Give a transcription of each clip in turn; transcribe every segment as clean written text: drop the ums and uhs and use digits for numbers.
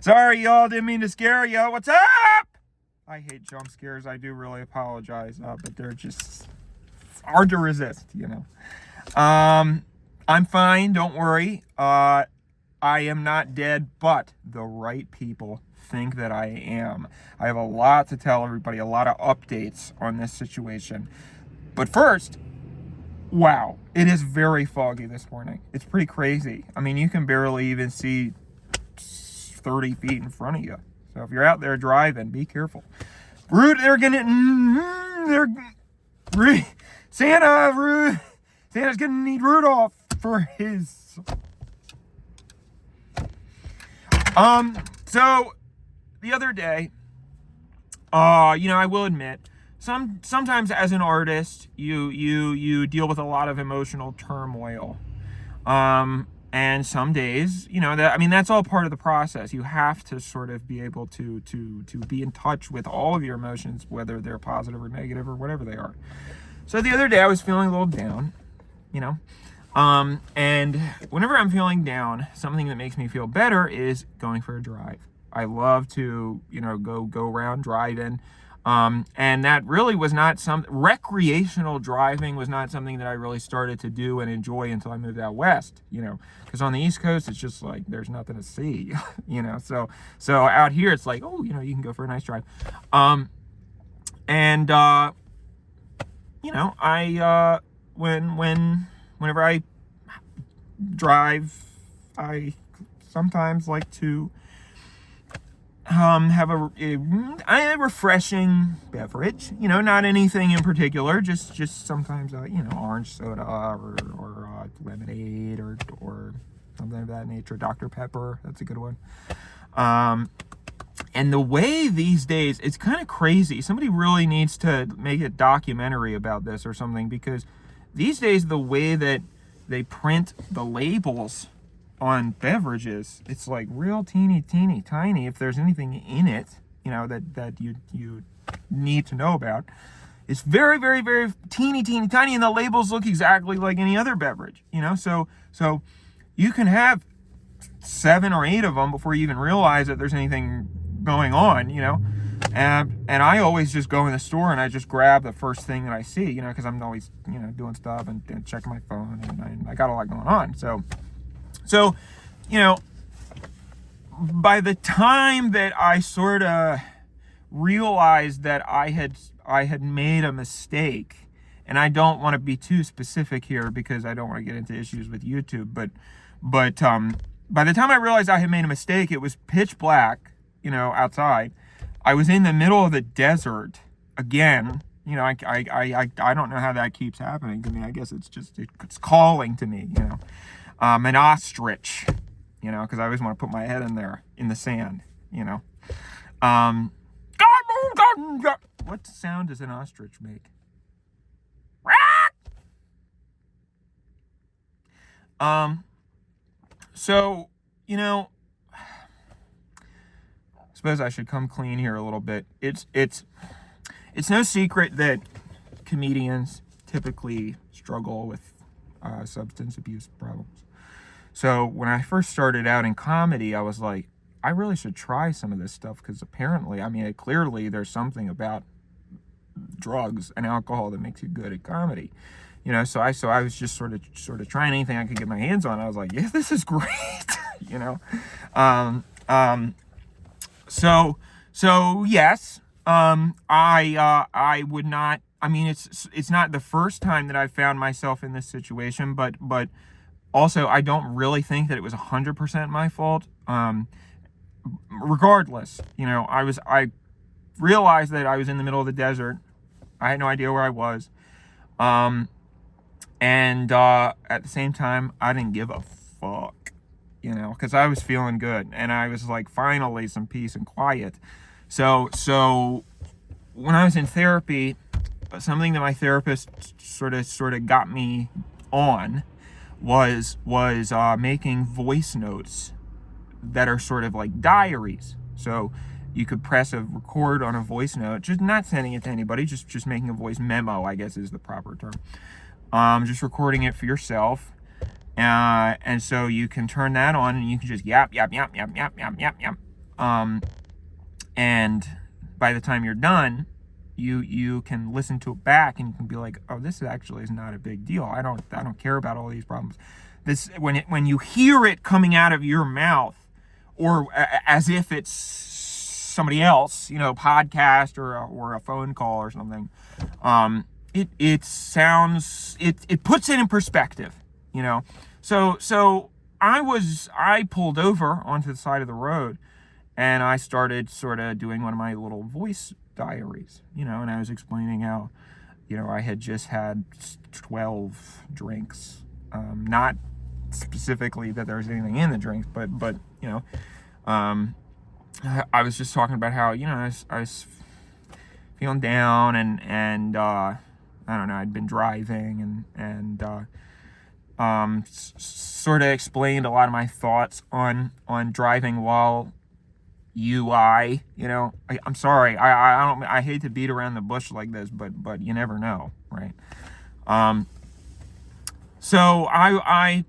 Sorry, y'all. Didn't mean to scare you. What's up? I hate jump scares. I do really apologize, but they're just hard to resist, you know. I'm fine. Don't worry. I am not dead, but the right people think that I am. I have a lot to tell everybody, a lot of updates on this situation. But first, wow, it is very foggy this morning. It's pretty crazy. I mean, you can barely even see 30 feet in front of you. So if you're out there driving, be careful. Santa's gonna need Rudolph for his. So the other day, I will admit, sometimes as an artist, you deal with a lot of emotional turmoil. And some days, that's all part of the process. You have to sort of be able to be in touch with all of your emotions, whether they're positive or negative or whatever they are. So the other day I was feeling a little down, and whenever I'm feeling down, something that makes me feel better is going for a drive. I love to, go around driving. And that really was not recreational driving was not something that I really started to do and enjoy until I moved out west, because on the East Coast, it's just like, there's nothing to see, so out here, it's like, oh, you can go for a nice drive. Whenever I drive, I sometimes like to have a refreshing beverage, not anything in particular, just sometimes, orange soda or lemonade or something of that nature. Dr. Pepper, that's a good one. And the way these days, it's kind of crazy. Somebody really needs to make a documentary about this or something, because these days, the way that they print the labels on beverages, it's like real teeny tiny. If there's anything in it, that you need to know about, it's very, very, very teeny tiny, and the labels look exactly like any other beverage. So you can have 7 or 8 of them before you even realize that there's anything going on. And I always just go in the store and I just grab the first thing that I see, because I'm always doing stuff and checking my phone, and I got a lot going on. So, by the time that I sort of realized that I had made a mistake, and I don't want to be too specific here because I don't want to get into issues with YouTube, but by the time I realized I had made a mistake, it was pitch black, outside. I was in the middle of the desert again. I don't know how that keeps happening to me. I guess it's calling to me, an ostrich, because I always want to put my head in there in the sand, What sound does an ostrich make? So, I suppose I should come clean here a little bit. It's no secret that comedians typically struggle with substance abuse problems. So when I first started out in comedy, I was like, I really should try some of this stuff, because apparently, clearly there's something about drugs and alcohol that makes you good at comedy. So I was just sort of trying anything I could get my hands on. I was like, yeah, this is great. So yes, I would not. It's not the first time that I've found myself in this situation, but also I don't really think that it was 100% my fault. Regardless, I realized that I was in the middle of the desert. I had no idea where I was. And at the same time, I didn't give a fuck, because I was feeling good, and I was like, finally, some peace and quiet. So when I was in therapy, something that my therapist sort of got me on was making voice notes that are sort of like diaries. So you could press a record on a voice note, just not sending it to anybody, just making a voice memo, I guess is the proper term. Just recording it for yourself, And so you can turn that on and you can just yap, yap, yap, yap, yap, yap, yap, yap. And by the time you're done, you can listen to it back and you can be like, oh, this actually is not a big deal. I don't care about all these problems. This when you hear it coming out of your mouth, or as if it's somebody else, podcast or a phone call or something, it sounds, it puts it in perspective, So I pulled over onto the side of the road, and I started sort of doing one of my little voice diaries, and I was explaining how, I had just had 12 drinks, not specifically that there was anything in the drinks, but I was just talking about how, I was feeling down, and I don't know, I'd been driving, and sort of explained a lot of my thoughts on driving while I'm sorry, I hate to beat around the bush like this, but you never know, right? So I'd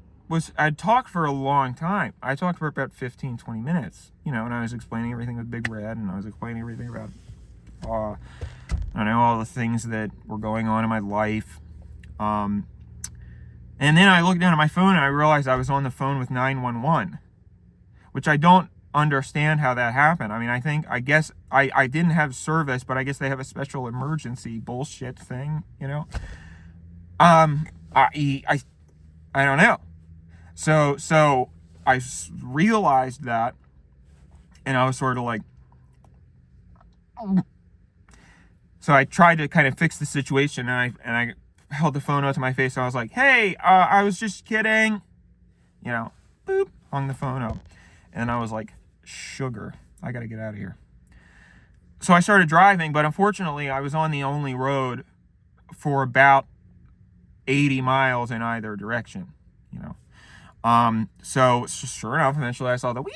talked for a long time. I talked for about 15, 20 minutes, and I was explaining everything with Big Red, and I was explaining everything about, all the things that were going on in my life. And then I looked down at my phone and I realized I was on the phone with 911, which I don't understand how that happened. I mean, I guess I didn't have service, but I guess they have a special emergency bullshit thing, I don't know. So I realized that, and I was sort of like, so I tried to kind of fix the situation, and I held the phone up to my face, and I was like, hey, I was just kidding, boop, hung the phone up, and I was like, sugar, I gotta get out of here. So I started driving, but unfortunately I was on the only road for about 80 miles in either direction, so sure enough, eventually I saw the wee,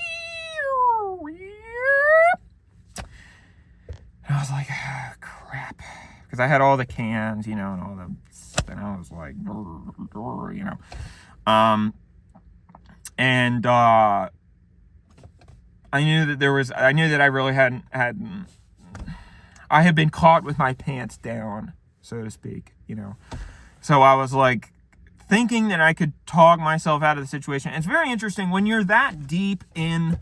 and I was like, ah, crap, because I had all the cans, and all the, and I was like, and I knew that I really I had been caught with my pants down, so to speak, so I was like thinking that I could talk myself out of the situation. It's very interesting when you're that deep in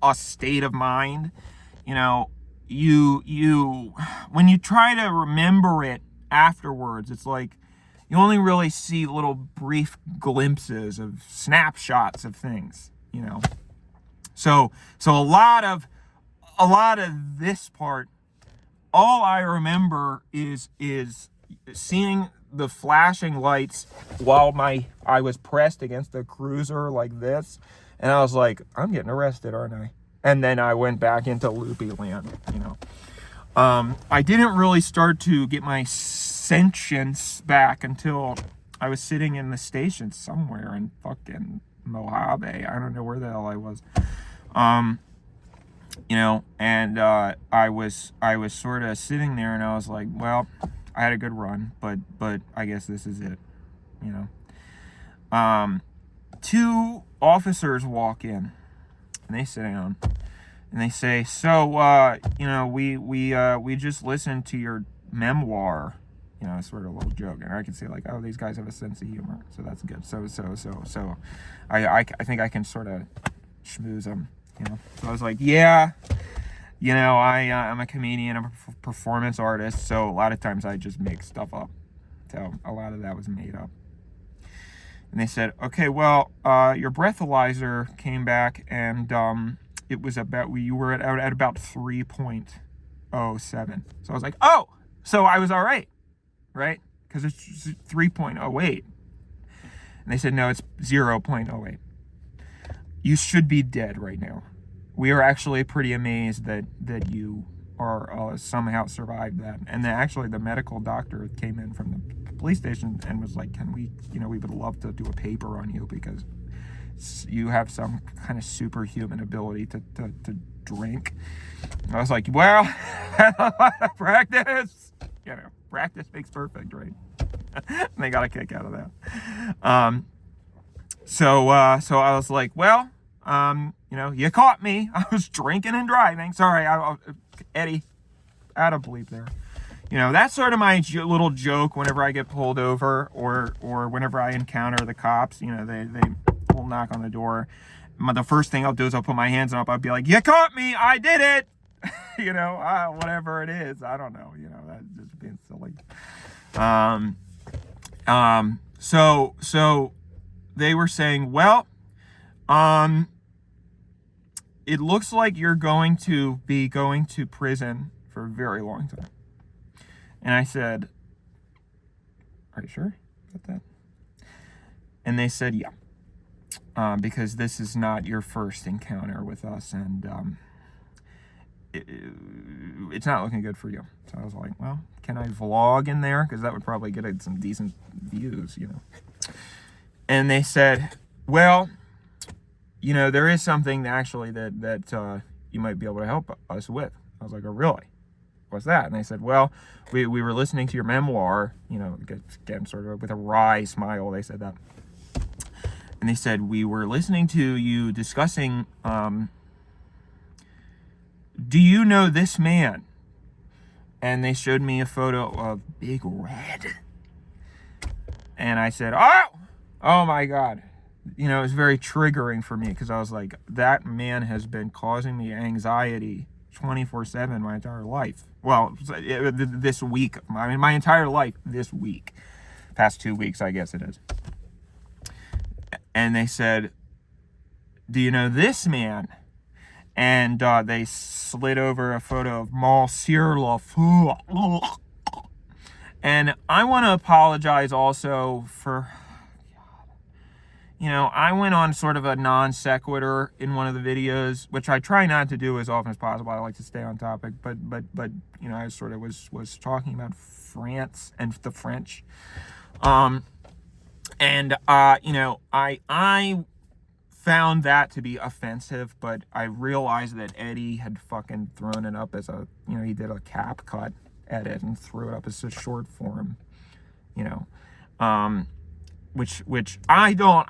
a state of mind, you when you try to remember it afterwards, it's like you only really see little brief glimpses of snapshots of things, So a lot of this part, all I remember is seeing the flashing lights while I was pressed against the cruiser like this, and I was like, I'm getting arrested, aren't I? And then I went back into loopy land, I didn't really start to get my sentience back until I was sitting in the station somewhere in fucking Mojave. I don't know where the hell I was. And I was sort of sitting there, and I was like, well, I had a good run, but I guess this is it, Two officers walk in, and they sit down, and they say, so, we just listened to your memoir, sort of a little joke, and I can say like, oh, these guys have a sense of humor, so that's good. So I think I can sort of schmooze them, So I was like, yeah, I'm a comedian, I'm a performance artist, so a lot of times I just make stuff up. So a lot of that was made up. And they said, okay, well, your breathalyzer came back, and it was you were at about 3.07. So I was like, oh, so I was all right? Because it's 3.08. And they said, no, it's 0.08. You should be dead right now. We are actually pretty amazed that you are somehow survived that. And then actually the medical doctor came in from the police station and was like, can we, we would love to do a paper on you because you have some kind of superhuman ability to drink. And I was like, well, practice. Practice makes perfect, right? And they got a kick out of that. so I was like, well, you caught me. I was drinking and driving. Sorry, Eddie, out of bleep there. That's sort of my little joke whenever I get pulled over or whenever I encounter the cops. They will knock on the door. The first thing I'll do is I'll put my hands up. I'll be like, you caught me. I did it. Whatever it is. I don't know. That's just being silly. So they were saying, well, it looks like you're going to be going to prison for a very long time. And I said, are you sure about that? And they said, yeah, because this is not your first encounter with us, and it's not looking good for you. So I was like, well, can I vlog in there? Because that would probably get some decent views, And they said, well, there is something actually that you might be able to help us with. I was like, oh, really? What's that? And they said, well, we were listening to your memoir, again, sort of with a wry smile, they said that. And they said, we were listening to you discussing, do you know this man? And they showed me a photo of Big Red. And I said, oh my God. It was very triggering for me because I was like, that man has been causing me anxiety 24/7 my entire life. Well, this week. I mean, my entire life this week. Past 2 weeks, I guess it is. And they said, do you know this man? And they slid over a photo of Monsieur Lafou. And I want to apologize also for... I went on sort of a non sequitur in one of the videos, which I try not to do as often as possible. I like to stay on topic, but I sort of was talking about France and the French, I found that to be offensive, but I realized that Eddie had fucking thrown it up as he did a cap cut edit and threw it up as a short form, which I don't,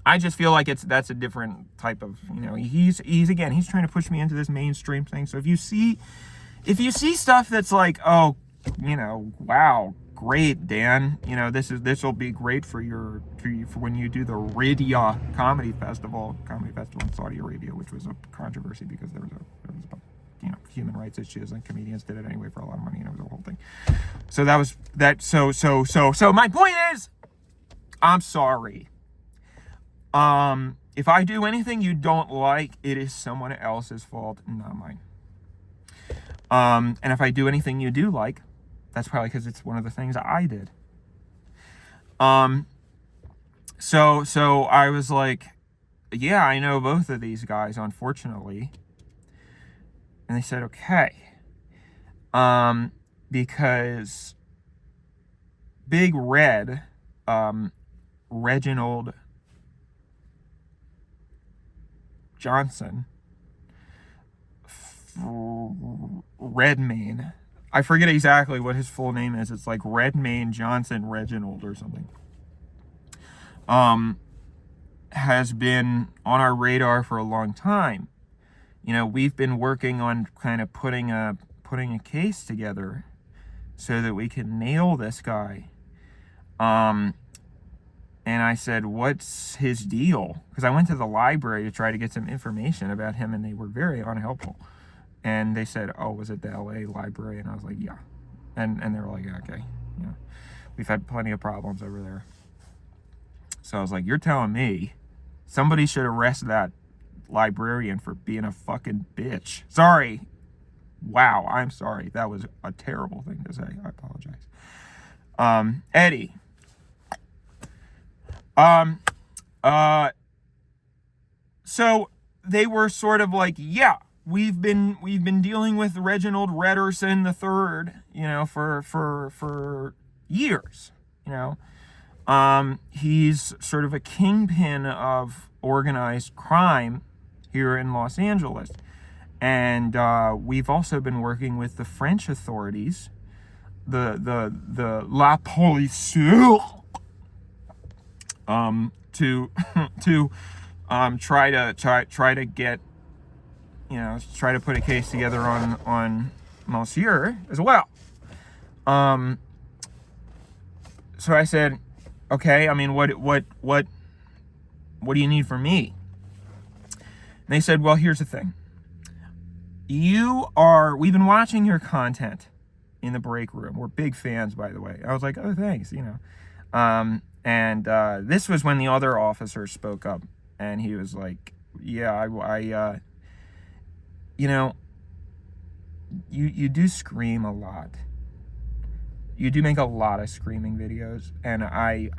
I just feel like that's a different type of, he's trying to push me into this mainstream thing. So if you see stuff that's like, oh, wow, great, Dan, this will be great for when you do the Radia Comedy Festival in Saudi Arabia, which was a controversy because there was human rights issues, and comedians did it anyway for a lot of money, and it was a whole thing. So that was that. So my point is, I'm sorry. If I do anything you don't like, it is someone else's fault, not mine. And if I do anything you do like, that's probably because it's one of the things I did. So I was like, yeah, I know both of these guys, unfortunately. And they said, okay. Because Big Red, Reginald Johnson, Redmayne, I forget exactly what his full name is. It's like Redmayne Johnson Reginald or something. Has been on our radar for a long time. We've been working on kind of putting a case together so that we can nail this guy. And I said, what's his deal? Because I went to the library to try to get some information about him, and they were very unhelpful. And they said, oh, was it the LA library? And I was like, yeah. And they were like, okay, we've had plenty of problems over there. So I was like, you're telling me somebody should arrest that librarian for being a fucking bitch. Sorry. Wow, I'm sorry. That was a terrible thing to say. I apologize. Eddie. So they were sort of like, yeah, we've been dealing with Reginald Redderson III, for years, he's sort of a kingpin of organized crime here in Los Angeles. And we've also been working with the French authorities, the La Police, to to try to get, try to put a case together on Monsieur as well. So I said, okay, I mean, what do you need from me? And they said, well, here's the thing. We've been watching your content in the break room. We're big fans, by the way. I was like, oh, thanks, And this was when the other officer spoke up, and he was like, yeah, you do scream a lot. You do make a lot of screaming videos, and I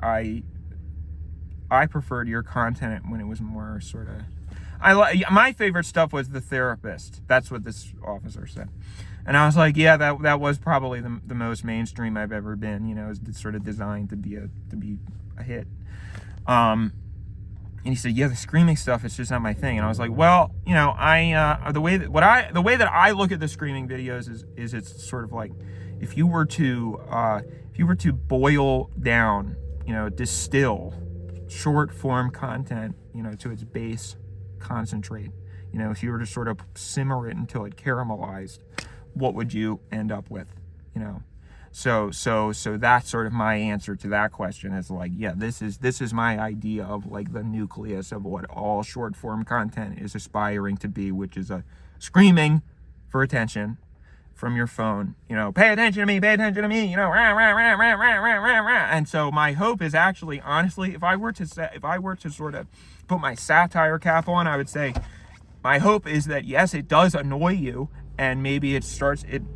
preferred your content when it was more sort of, my favorite stuff was the therapist. That's what this officer said. And I was like, yeah, that was probably the most mainstream I've ever been. It's sort of designed to be a hit. And he said, yeah, the screaming stuff is just not my thing. And I was like, well, the way that I look at the screaming videos is it's sort of like, if you were to boil down, distill short form content, to its base, concentrate, if you were to sort of simmer it until it caramelized, what would you end up with? So that's sort of my answer to that question. Is like, yeah, this is my idea of like the nucleus of what all short form content is aspiring to be, which is a screaming for attention from your phone, pay attention to me, rah, rah, rah, rah, rah, rah, rah, rah. And so my hope is actually, honestly, if I were to sort of put my satire cap on, I would say my hope is that, yes, it does annoy you, and maybe it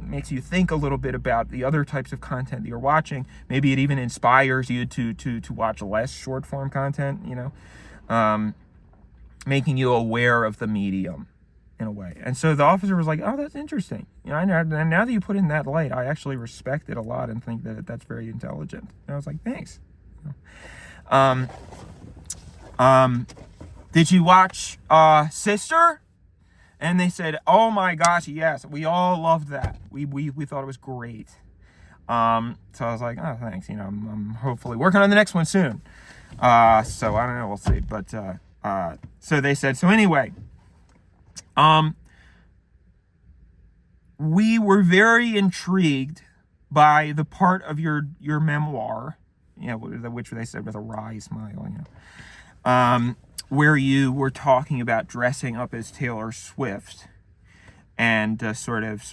makes you think a little bit about the other types of content that you're watching. Maybe it even inspires you to watch less short form content, making you aware of the medium in a way. And so the officer was like, oh, that's interesting. And now that you put it in that light, I actually respect it a lot and think that that's very intelligent. And I was like, thanks. Did you watch Sister? And they said, oh my gosh, yes, we all loved that. We thought it was great. So I was like, oh, thanks. I'm hopefully working on the next one soon. So I don't know, we'll see. But so they said, so anyway, we were very intrigued by the part of your memoir, which they said with a wry smile, where you were talking about dressing up as Taylor Swift and sort of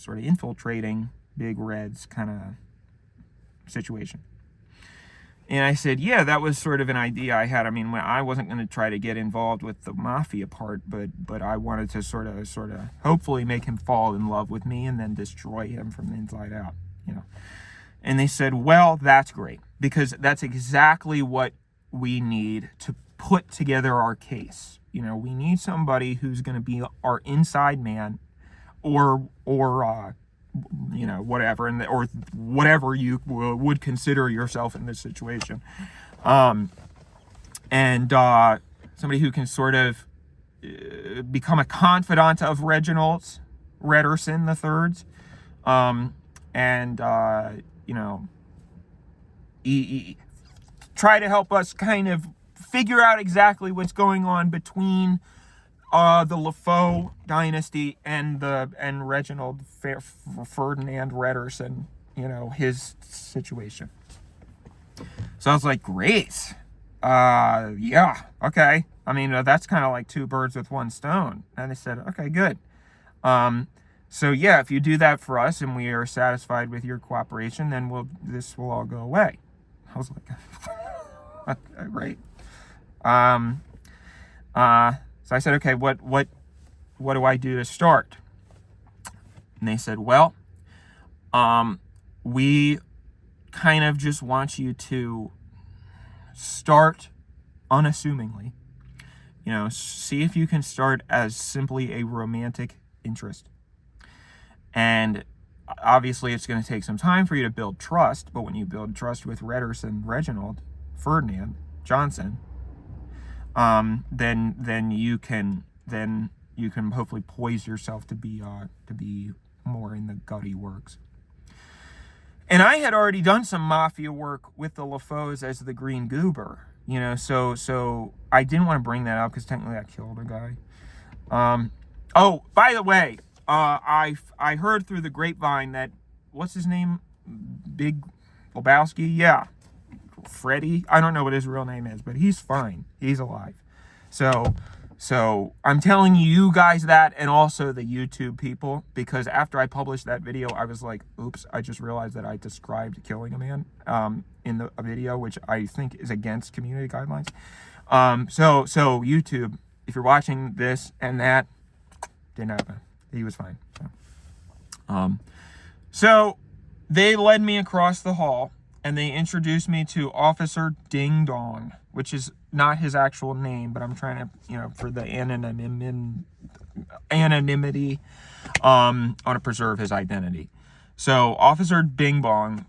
infiltrating Big Red's kind of situation. And I said, yeah, that was sort of an idea I had. I mean, when I wasn't going to try to get involved with the mafia part, but I wanted to sort of hopefully make him fall in love with me and then destroy him from the inside out, And they said, well, that's great, because that's exactly what we need to put together our case. We need somebody who's going to be our inside man, or whatever, or whatever you would consider yourself in this situation, and somebody who can sort of become a confidant of Reginald's, Redderson the Third's, and try to help us kind of figure out exactly what's going on between the LaFoe dynasty and Reginald Ferdinand Redderson, his situation. So I was like, great. Yeah, okay. I mean, that's kind of like two birds with one stone. And they said, okay, good. So yeah, if you do that for us and we are satisfied with your cooperation, then this will all go away. I was like, okay, great. So I said, okay, what do I do to start? And they said, well, we kind of just want you to start unassumingly. See if you can start as simply a romantic interest. And obviously it's going to take some time for you to build trust, but when you build trust with Reginald Ferdinand Johnson, then you can hopefully poise yourself to be more in the gutty works. And I had already done some mafia work with the LaFoes as the Green Goober, So I didn't want to bring that up because technically I killed a guy. Oh, by the way, I heard through the grapevine that, what's his name? Big Lebowski? Yeah. Freddie? I don't know what his real name is, but he's fine. He's alive. So I'm telling you guys that, and also the YouTube people, because after I published that video, I was like, oops, I just realized that I described killing a man in a video, which I think is against community guidelines. So YouTube, if you're watching this and that, didn't happen. He was fine. So they led me across the hall, and they introduced me to Officer Ding Dong, which is not his actual name, but I'm trying to, for the anonymity, I want to preserve his identity. So Officer Ding Dong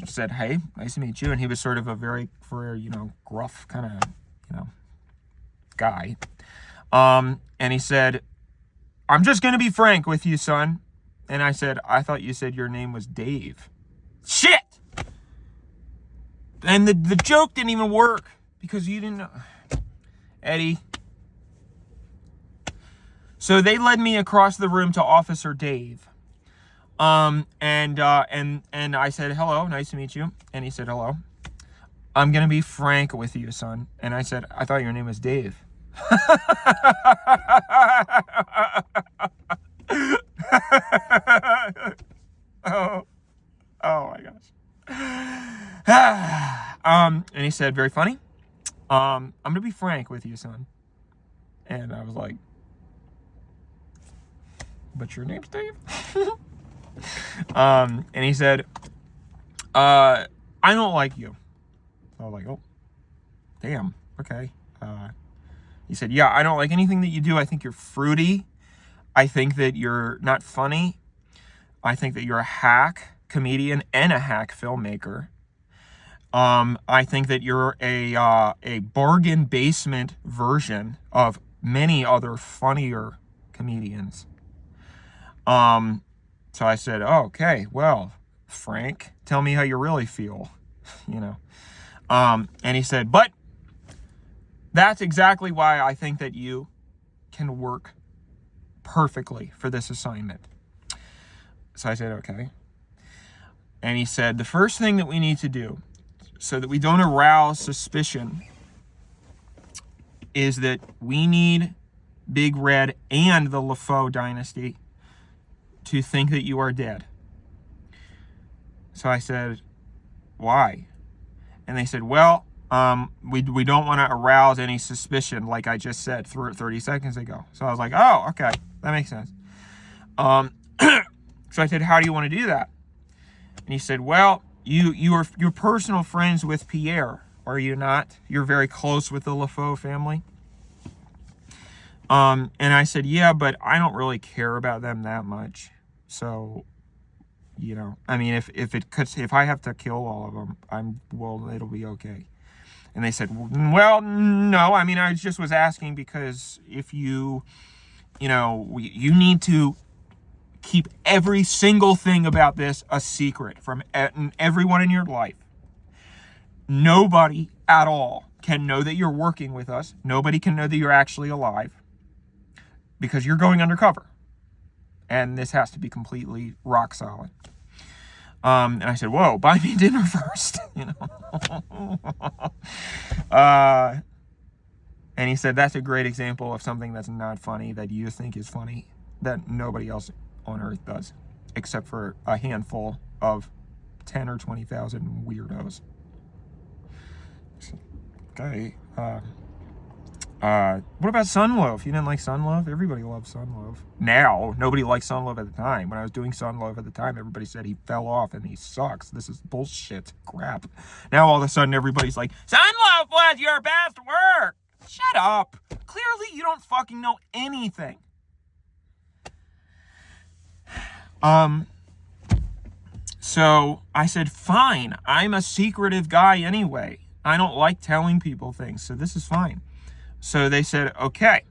said, hey, nice to meet you. And he was sort of a very, gruff kind of, guy. And he said, I'm just going to be frank with you, son. And I said, I thought you said your name was Dave. Shit! And the joke didn't even work because you didn't know. Eddie. So they led me across the room to Officer Dave. And I said, hello, nice to meet you. And he said, hello. I'm going to be frank with you, son. And I said, I thought your name was Dave. Oh my gosh. And he said, very funny. I'm gonna be frank with you, son. And I was like, but your name's Dave? And he said, I don't like you. I was like, oh, damn, okay. He said, yeah, I don't like anything that you do. I think you're fruity. I think that you're not funny. I think that you're a hack comedian and a hack filmmaker. I think that you're a bargain basement version of many other funnier comedians. So I said, oh, okay, well, Frank, tell me how you really feel, And he said, but that's exactly why I think that you can work perfectly for this assignment. So I said, okay. And he said, the first thing that we need to do so that we don't arouse suspicion is that we need Big Red and the LaFoe dynasty to think that you are dead. So I said, why? And they said, well, we don't want to arouse any suspicion, like I just said 30 seconds ago. So I was like, oh, okay, that makes sense. So I said, how do you want to do that? And he said, well, you're personal friends with Pierre, are you not? You're very close with the LaFoe family. And I said, yeah, but I don't really care about them that much. So, I mean, if I have to kill all of them, it'll be okay. And they said, well, no, I mean, I just was asking because if you need to keep every single thing about this a secret from everyone in your life. Nobody at all can know that you're working with us. Nobody can know that you're actually alive because you're going undercover. And this has to be completely rock solid. And I said, whoa, buy me dinner first, And he said, that's a great example of something that's not funny that you think is funny that nobody else on earth does, except for a handful of 10 or 20,000 weirdos. Okay. What about Sunloaf? You didn't like Sunloaf? Everybody loves Sunloaf. Now, nobody liked Sunloaf at the time. When I was doing Sunloaf at the time, everybody said he fell off and he sucks. This is bullshit crap. Now all of a sudden everybody's like, Sunloaf was your best work. Shut up. Clearly you don't fucking know anything. So I said, fine. I'm a secretive guy anyway. I don't like telling people things, so this is fine. So they said, okay,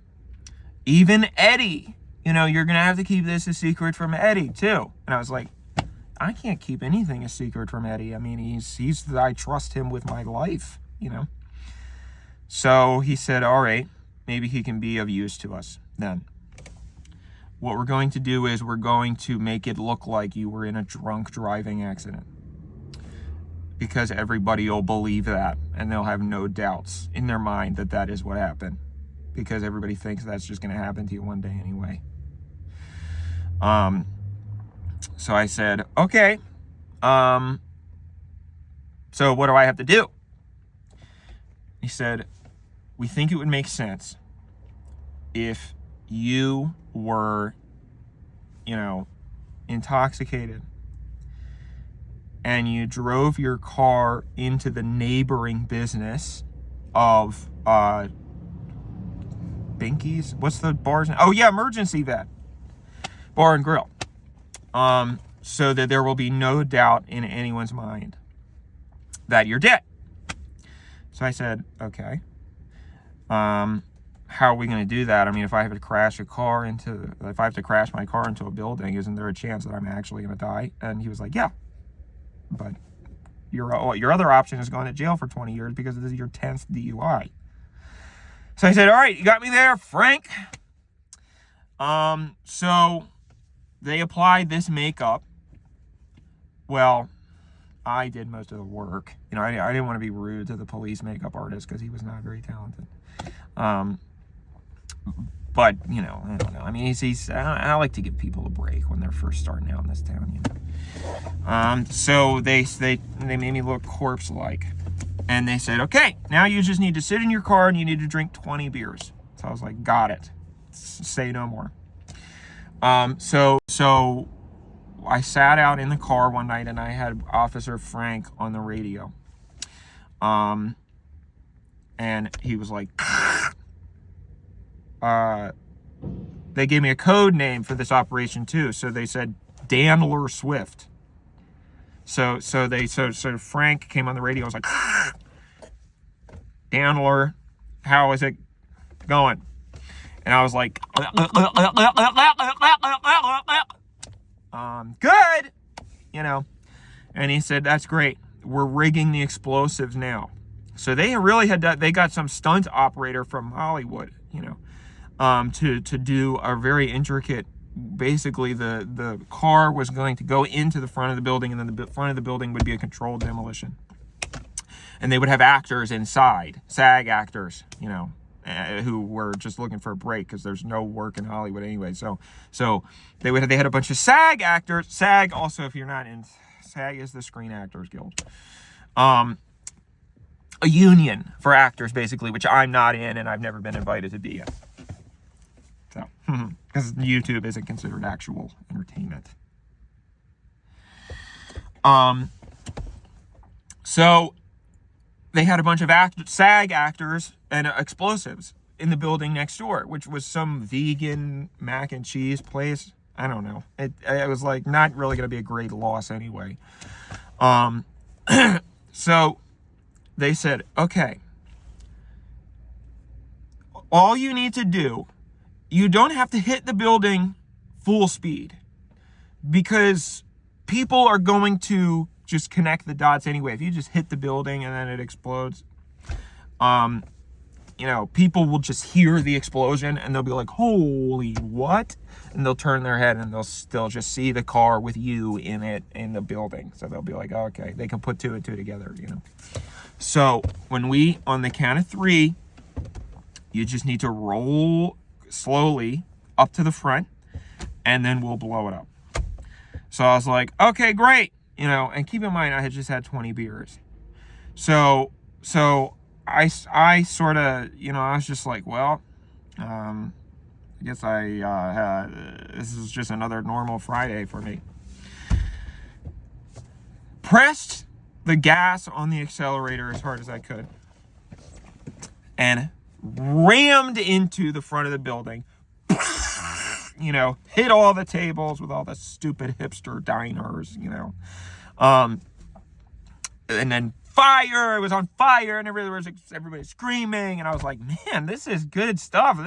even Eddie, you're going to have to keep this a secret from Eddie too. And I was like, I can't keep anything a secret from Eddie. I mean, I trust him with my life, So he said, all right, maybe he can be of use to us then. What we're going to do is we're going to make it look like you were in a drunk driving accident, because everybody will believe that, and they'll have no doubts in their mind that that is what happened, because everybody thinks that's just going to happen to you one day anyway. So I said, okay, so what do I have to do? He said, we think it would make sense if you were, intoxicated, and you drove your car into the neighboring business of Binky's. What's the bar's name? Oh yeah, Emergency Vet Bar and Grill. So that there will be no doubt in anyone's mind that you're dead. So I said, okay. How are we going to do that? I mean, if I have to crash my car into a building, isn't there a chance that I'm actually going to die? And he was like, yeah, but your other option is going to jail for 20 years because this is your 10th DUI. So I said, all right, you got me there, Frank. So they applied this makeup. Well, I did most of the work. I didn't want to be rude to the police makeup artist because he was not very talented. But, I don't know. I mean, I like to give people a break when they're first starting out in this town, So they made me look corpse-like. And they said, okay, now you just need to sit in your car and you need to drink 20 beers. So I was like, got it. Say no more. So I sat out in the car one night and I had Officer Frank on the radio. And he was like, they gave me a code name for this operation too. So they said Dandler Swift. So Frank came on the radio and was like, Dandler, how is it going? And I was like, good, and he said, that's great. We're rigging the explosives now. So they really they got some stunt operator from Hollywood, to do a very intricate, basically the car was going to go into the front of the building, and then the front of the building would be a controlled demolition. And they would have actors inside, SAG actors, who were just looking for a break because there's no work in Hollywood anyway. So they had a bunch of SAG actors. SAG, also, if you're not in, SAG is the Screen Actors Guild. A union for actors, basically, which I'm not in and I've never been invited to be in. So, because YouTube isn't considered actual entertainment. So they had a bunch of SAG actors and explosives in the building next door, which was some vegan mac and cheese place. I don't know. It was like not really going to be a great loss anyway. So they said, okay, all you need to do, you don't have to hit the building full speed because people are going to just connect the dots anyway. If you just hit the building and then it explodes, people will just hear the explosion and they'll be like, holy what? And they'll turn their head and they'll just see the car with you in it in the building. So they'll be like, oh, okay, they can put two and two together, So when we, on the count of 3, you just need to roll slowly up to the front and then we'll blow it up. So I was like, okay, great. And keep in mind, I had just had 20 beers. So I sort of, I was just like, well, I guess this is just another normal Friday for me. Pressed the gas on the accelerator as hard as I could and rammed into the front of the building. Hit all the tables with all the stupid hipster diners, and then fire, it was on fire, and everybody screaming, and I was like, man, this is good stuff.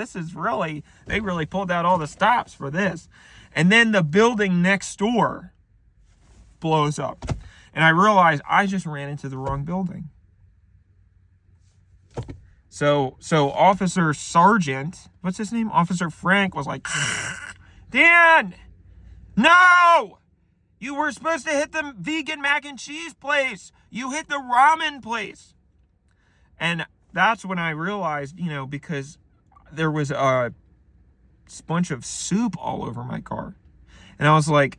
They really pulled out all the stops for this. And then the building next door blows up, and I realized I just ran into the wrong building. So Officer Sergeant, what's his name? Officer Frank was like, Dan, no! You were supposed to hit the vegan mac and cheese place. You hit the ramen place. And that's when I realized, you know, because there was a bunch of soup all over my car. And I was like,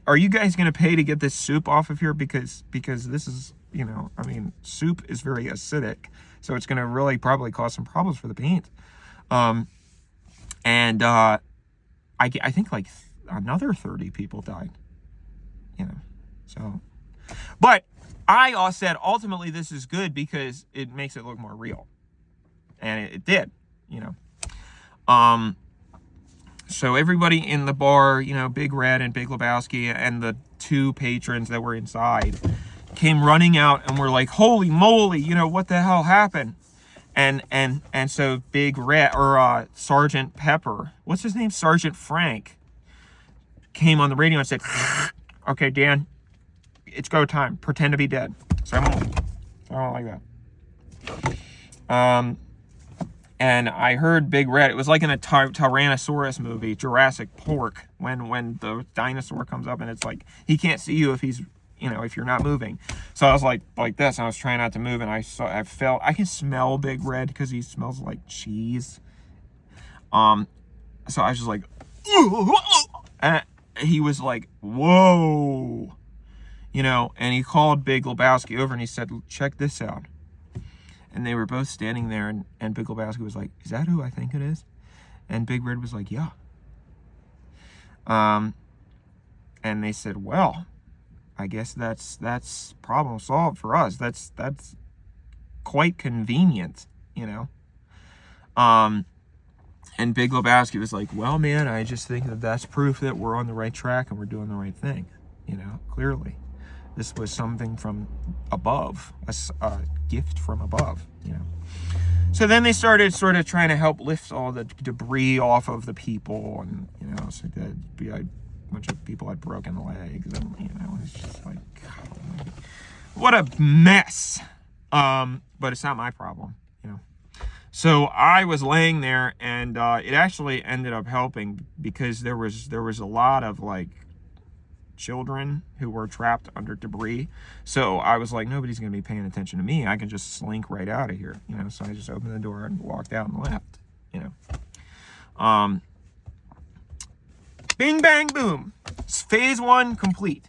are you guys going to pay to get this soup off of here? Because this is, you know, I mean, soup is very acidic. So it's going to really probably cause some problems for the paint. I think like another 30 people died. You know, so, but I said ultimately this is good because it makes it look more real, and it did, you know. So everybody in the bar, you know, Big Red and Big Lebowski and the two patrons that were inside came running out and were like, holy moly, you know, what the hell happened? And so Big Red, or Sergeant Pepper, what's his name? Sergeant Frank, came on the radio and said, okay, Dan, it's go time. Pretend to be dead. So I don't like that. And I heard Big Red. It was like in a Tyrannosaurus movie, Jurassic Pork, when the dinosaur comes up and it's like he can't see you if he's, you know, if you're not moving. So I was like this. And I was trying not to move, and I can smell Big Red because he smells like cheese. So I was just like, and he was like, whoa, you know, and he called Big Lebowski over and he said, check this out. And they were both standing there, and Big Lebowski was like, is that who I think it is? And Big Red was like, yeah. And they said, well, I guess that's problem solved for us. That's quite convenient, you know. And Big Lebowski was like, well, man, I just think that's proof that we're on the right track and we're doing the right thing. You know, clearly. This was something from above, a gift from above, you know. So then they started sort of trying to help lift all the debris off of the people. And, you know, so a bunch of people had broken legs. And, you know, it's just like, God, what a mess. But it's not my problem, you know. So I was laying there, and it actually ended up helping because there was a lot of like children who were trapped under debris. So I was like, nobody's gonna be paying attention to me. I can just slink right out of here, you know. So I just opened the door and walked out and left, you know. Bing bang boom. Phase 1 complete.